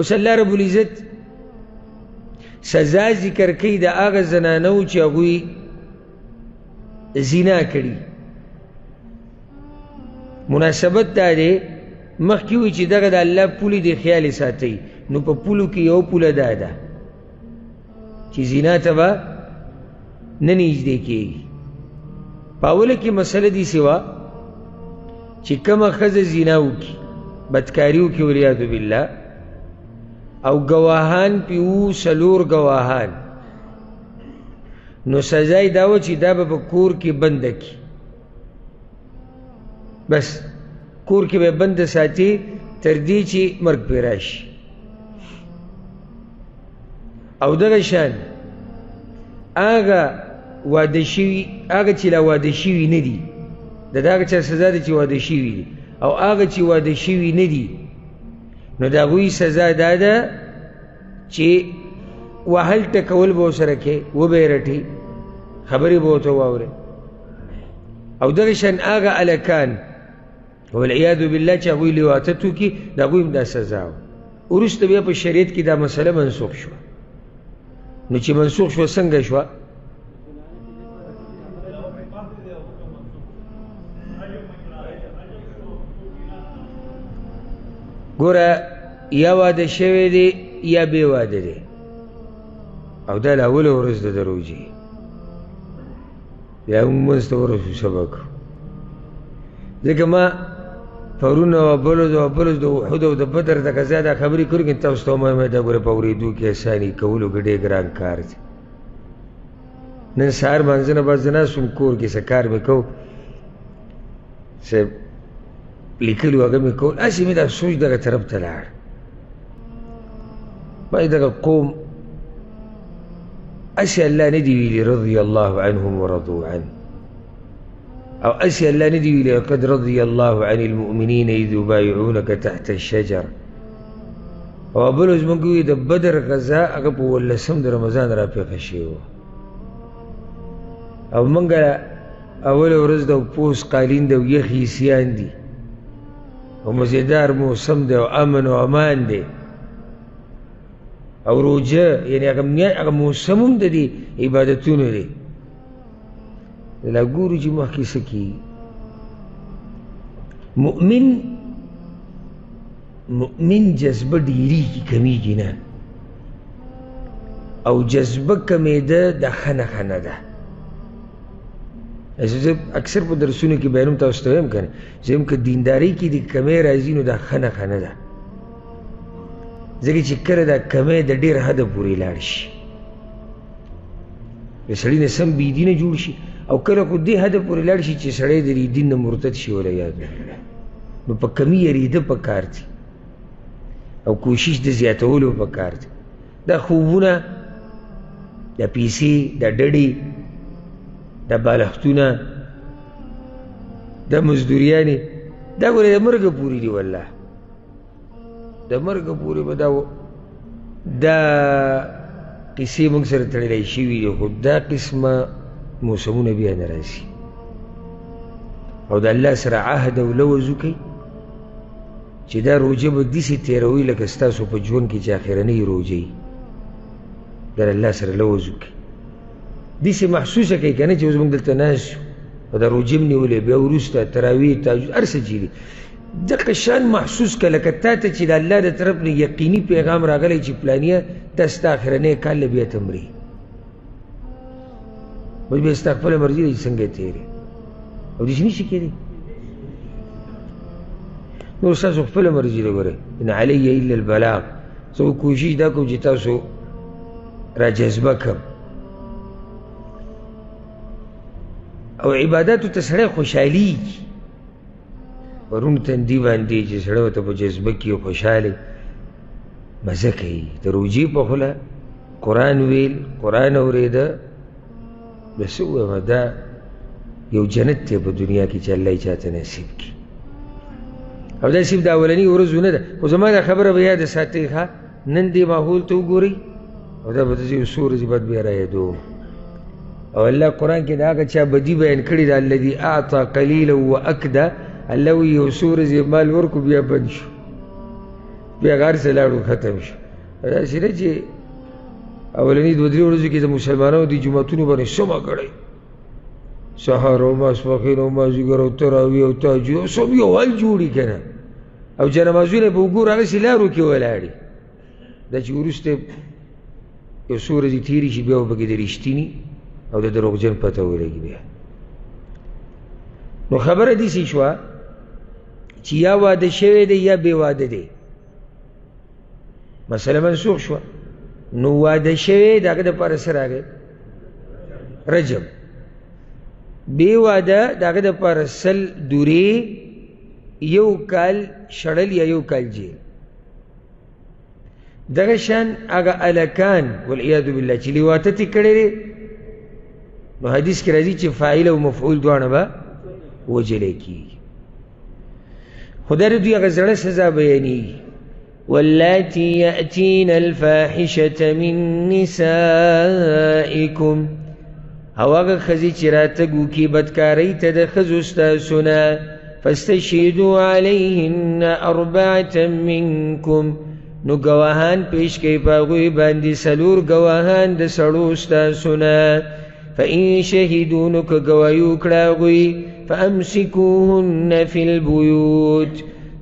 اوس الله رب العزت سزا ذکر کوي د هغه زنانو چې هغوی زنا کړي. مناسبت دا دی مخکې وي چې دغه د الله پولې د خیال ساتئ، نو په پولو کې یو پوله دا ده چې زنا ته به نه نږدې کېږي. په اوله کې مسله داسې وه چې کومه ښځه زنا وکړي، بدکاري وکړي والعیاذ بالله، او ګواهان پې وو 4 ګواهان، نو سزا یې دا وه چې دا به په کور کې بنده کړي، بس کور کې به بنده ساتي تر دې چې مرګ پرې راشي. او دغه شان هغه واده شوي، هغه چې لا واده شوي نه دي، د هغه چا سزا ده چې واده شوي دي، او هغه چې واده شوي نه دي نو د هغوی سزا دا ده چې وهل ټکول به ورسره کوې، وبه یې رټې، خبرې به ورته واورې. او دغه شان هغه هلکان والعیاذ بالله چې هغوی لواطت وکړي د هغوی هم دا سزا وه. وروسته بیا په شریعت کې دا مسله منسوخ شوه. نو چې منسوخ شوه څنګه شوه؟ ګوره یا واده شوی دی یا بې واده دی، او دا له اوله ورځ ده د روژې، بیا موږ منځ ته ورسو سبا کړو. ځکه ما پرون او بلوز د احد او د بدر د غزا دا خبرې کړو، که تاسو ته ووایم دا ګوره په اورېدو کې اساني کولو کې ډېر ګران کار دی. نن سهار مانځه نه بعد زه ناست وم کور کې، څه کار مې کو، څه لیکلي هغه مې کول، هسې مې دا سوچ دغه طرف ته لاړ، ما دغه قوم هسې الله نه دي ویلي رضي الله عنهم ورضوا عنه، او هسې الله نه دي ویلي قد رضي الله عن المؤمنين اذ يبايعونك تحت الشجر. او بل زموږ وي د بدر غزا هغه په 18 د رمضان راپېښه شوې وه، او موږ اوله ورځ د پوس قالین د یخې سیان دي، او مزیدار موسم دی، او امن او امان دی، او روجه یعنی هغه موسم هم د دې عبادتونو دی. لا ګورو چې مخکې څه کېږي. مؤمن جذبه ډېرېږي کمیږي نه، او جذبه کمېده د ښه نښه نه ده. زه اکثر په درسونو کې بیانوم، تاسو ته وایم که نه، زه یم که دیندارۍ کې د کمی راځي نو دا ښه نښه نه ده، ځکه چې کله دا کمی د ډېر حده پورې لاړ شي، د سړي نه سم بېدینه جوړ شي، او کله خو دې حده پورې لاړ شي چې سړی د دې دین نه مرتد شي والعیاذ بالله، نو په کمي یېرېده پکار دي، او کوشش د زیاتولو پکار دي. دا خوبونه، دا پیسې، دا ډډې، دا بالښتونه، دا مزدوریانې، دا ګورې د مرګه پورې دي، والله د مرګه پورې به دا قصې موږ سره تړلی شوي دي، خو دا قسمه موسمونه بیا نه راځي. او د الله سره عهد او لوز وکئ چې دا روژه به داسې تېروئ لکه ستاسو په ژوند کې چې اخرنۍ روژه وي. د الله سره لوز وکئ، داسې محسوسه کوي که نه چې اوس موږ دلته ناست یو او دا روژه م نیولې، بیا وروسته تراویح تهجد هر څه چې دي دغه شان محسوس کړه لکه تا ته چې د الله د طرف نه یقیني پیغام راغلی چې پلانیه دا ستا اخرنۍ کال له بیا ته مرې، بس بیا ستا خپله مرضي ده چې څنګه یې تېرې، او داسې نه شي کېدی. نور ستاسو خپله مرضي ده. ګورئ ان علی الا البلاغ، زه کوشش دا کوم چې تاسو را جذبه کړم، او عباداتو ته سړی خوشحالېږي، پرون تندي باندې چې سړی ورته په جذبه کې خوشحاله مزه کوي. د روژې په خوله قرآن ویل، قرآن اورېده، بس ووایم دا یو جنت دی په دنیا کې چې الله یې چاته نصیب کړي. او دا صرف د اولني ورځو نه ده، خو زما دا خبره به یاده ساتئ ښه، نن دې ماحول ته وګورئ، او دا به زه یو څو ورځې بعد بیا رایادوم. او الله قرآن کې د هغه چا بدي بیان کړې ده، الذي اعطى قلیلا واکده، الله وایي یو څو ورځې مال ورکړو بیا بند شو، بیا هغه هر څه لاړو ختم شو. داسې نه چې اولني 2-3 ورځو کې د مسلمانانو د جوماتونو باندې سمه کړی، سهار او ماسپښین او مازدیګر او تراویح او تهجد او سم یو حال جوړي که نه، او جنمازونه به وګورو هغسې لارو کې ولاړې. دا چې وروسته یو څو ورځې تېرې شي بیا به پکې د رښتیني او د دروغجن پته ولګي. بیا نو خبره داسې شوه چې یا واده شوی دی یا بې واده دی. مسله منسوخ شوه. نو واده شوی د هغه دپاره څه راغی؟ رجم. بې واده د هغه دپاره 100 دورې، 1 کال شړل یا 1 کال جیل. دغه شان هغه الکان والعیاذ بالله چې لیواتت یې کړی دی، نو حدیث کې راځي چې فاعل او مفعول دواړه به وجلی کېږي. خدای د دوی هغه زړه سزا بیانېږي. واللاتی یأتین الفاحشة من نسائکم، او هغه ښځې چې راتګ وکړي بدکارۍ ته د ښځو ستاسو نه، فاستشهدوا علیهن 4 منکم، نو ګواهان پیش کوي په هغوی باندې 4 ګواهان د سړو ستاسو نه. فإن شهدوا، نو که ګواهي وکړه هغوی، فأمسکوهن فی البیوت،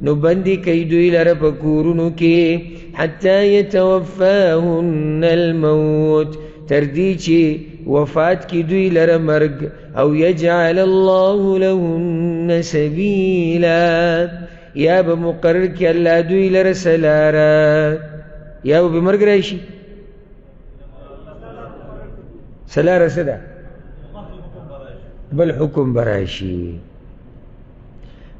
نو بندي کوي دوی لره په کورونو کې، حتی یتوفاهن الموت، تر دې چې وفات کی دوی لره مرګ، او یجعل الله لهن سبیلا، یا به مقرر کی الله دوی لره سلاره، یا به مرګ راشي. سلاره څه ده؟ بل حکم براشي.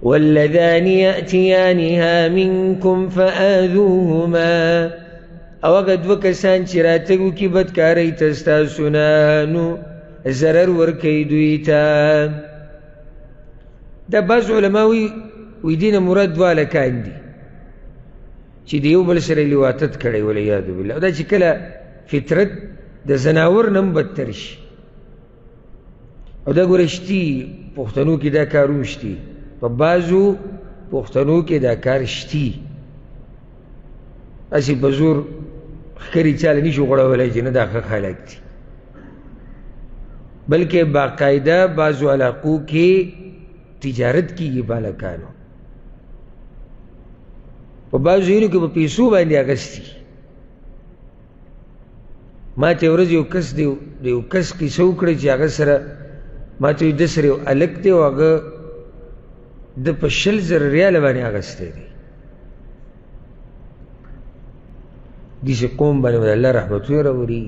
واللذان یأتیانها منکم فآذوهما، او هغه 2 کسان چې راتګ وکړي بدکارۍ ته ستاسو نه، نو ضرر ورکوي دوی ته. دا بعض علما وی دې نه مراد 2 هلکان دي چې د یو بل سره لیواتت کړی والعیاذ بالله. دا چې کله فطرت د زناور نه هم بدتر شي، او دا ګوره شتي پښتنو کې دا کارونه شتي، په بعضو پښتنو کې دا کار شتي. هسې په زور ښکرې چاله نشو غوړولی چې نه دا ښه خلک دي، بلکې باقاعده بعضو علاقو کې تجارت کېږي په هلکانو، په بعضو ځایونو کې په پیسو باندې اخیستي. ما ته یو ورځ یو کس د یو کس کیسه وکړه چې هغه سره ما ته د سره یو هلک دی، او هغه د په 20,000 ریاله باندې اخیستی دی. داسې قوم باندې به د الله رحمتونه راوري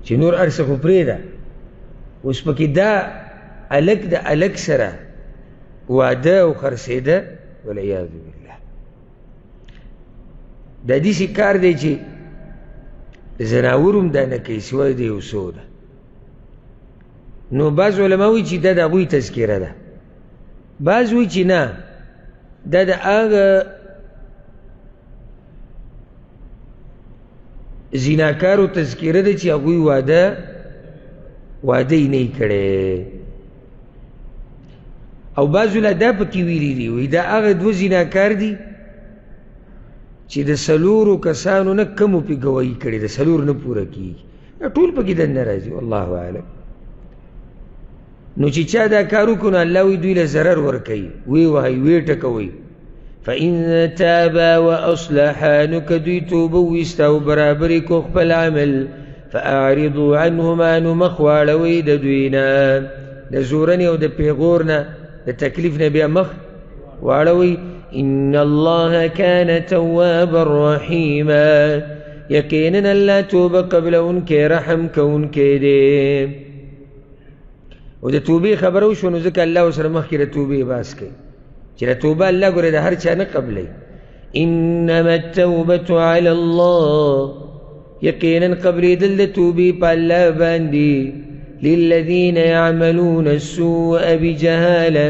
چې نور هر څه خو پرېږده، اوس پکې دا هلک د هلک سره واده او خرڅېده والعیاذ بالله. دا داسې کار دی چې زناور هم دا نه کوي سوای د یو څو ده. نو بعض علما وایي چې دا د هغوی تذکره ده، بعض وایي چې نه، دا د هغه زیناکارو تذکره ده چې هغوی واده یې نه یې کړی. او بعضو لا دا پکې ویلي دي، وایي دا هغه 2 زیناکار دي چې د 4 کسانو نه کمو پې ګواهي کړې ده، 4 نه پوره کېږي. ټول پکې دننه راځي، والله اعلم. نو چې چا دا کار وکړو نو الله وایي دوی له ضرر ورکوي، ویې وهئ ویې ټکوئ. فإن تابا وأصلحا، نو که دوی توبه وویسته او برابرې کو خپل عمل، فأعرضوا عنهما، نو مخ واړوئ د دوی نه، د زورنې او د پیغور نه، د تکلیف نه بیا مخ واړوئ. إن الله كان توابا رحيما، یقینا الله توبه قبلونکی رحم کوونکی دی. او د توبې خبره وشوه نو ځکه الله ورسره مخکې د توبې باس کوي چې د توبه الله ګوره د هر چا نه قبلوي. انما التوبة على الله، یقینا قبلېدل د توبې په الله باندې، للذین یعملون السوء بجهاله،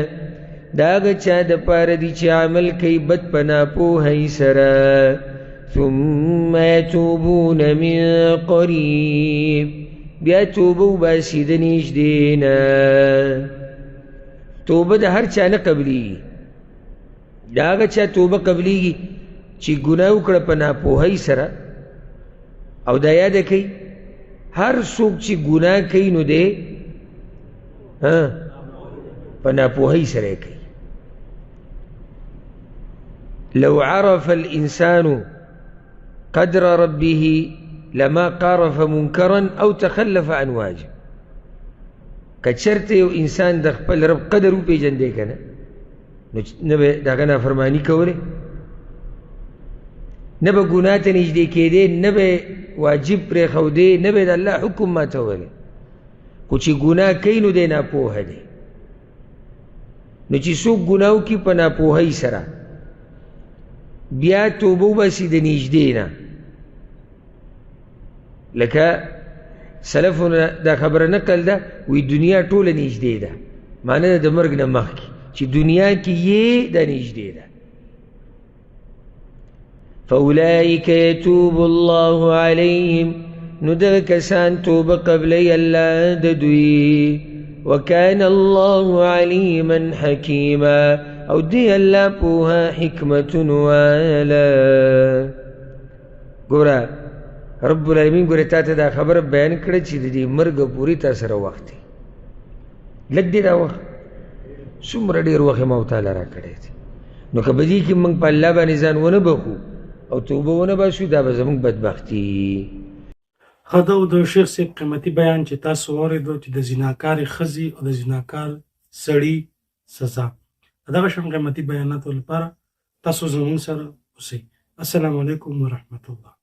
دا هغه چا دپاره دي چې عمل کوي بد په ناپوهۍ سره، ثم یتوبون من قریب، بیا توبه وباسي د نږدې نه. توبه د هر چا نه قبلېږي، دا هغه چا توبه قبلیږي چې ګناه وکړه په ناپوهۍ سره او دا یاده کوي هر څوک چې ګناه کوي نو دی په ناپوهۍ سره یې کوي. لو عرف الإنسان قدر ربه لما قارف منكرا او تخلف عن واجب. کچرته یو انسان د خپل رب قدر وپېژندی که نه نو نه به د هغه نافرماني کولی، نه به ګناه ته نږدې کېدی، نه به واجب پرېښودی، نه به د الله حکم ماتولی. خو چې ګناه کوي نو دی ناپوهه دی. نو چې څوک ګناه وکړي په ناپوهۍ سره بیا توبه وباسي د نږدې نه، لکه سلفونه دا خبره نقل ده وی دنیا ټوله نږدې ده، معنی ده د مرګ نه مخکې چې دنیا کې یې دا نږدې ده. فاولئک یتوب الله علیهم، نو دغه کسان توبه قبلی الله د دوی. وکان الله علیما حکیما، او دی الله پوها حکمت والا. ګوره رب العالمین ګوره تا ته دا خبره بیان کړه چې د دې مرګ پورې تا سره وخت دی، لږ دی دا وخت، څومره ډېر وخت یې ما تعالی را کړی دی. نو که په دې کې موږ په الله باندې ځان ونه بخو او توبه ونه باسو دا به زموږ بدبختي. ښه دا و د شیخ صاحب قیمتي بیان چې تاسو واورېدو چې د زناکارې ښځې او د زناکار سړي سزا. دغه شان قیمتي بیاناتو لپاره تاسو زموږ سره اوسئ. السلام علیکم ورحمة الله.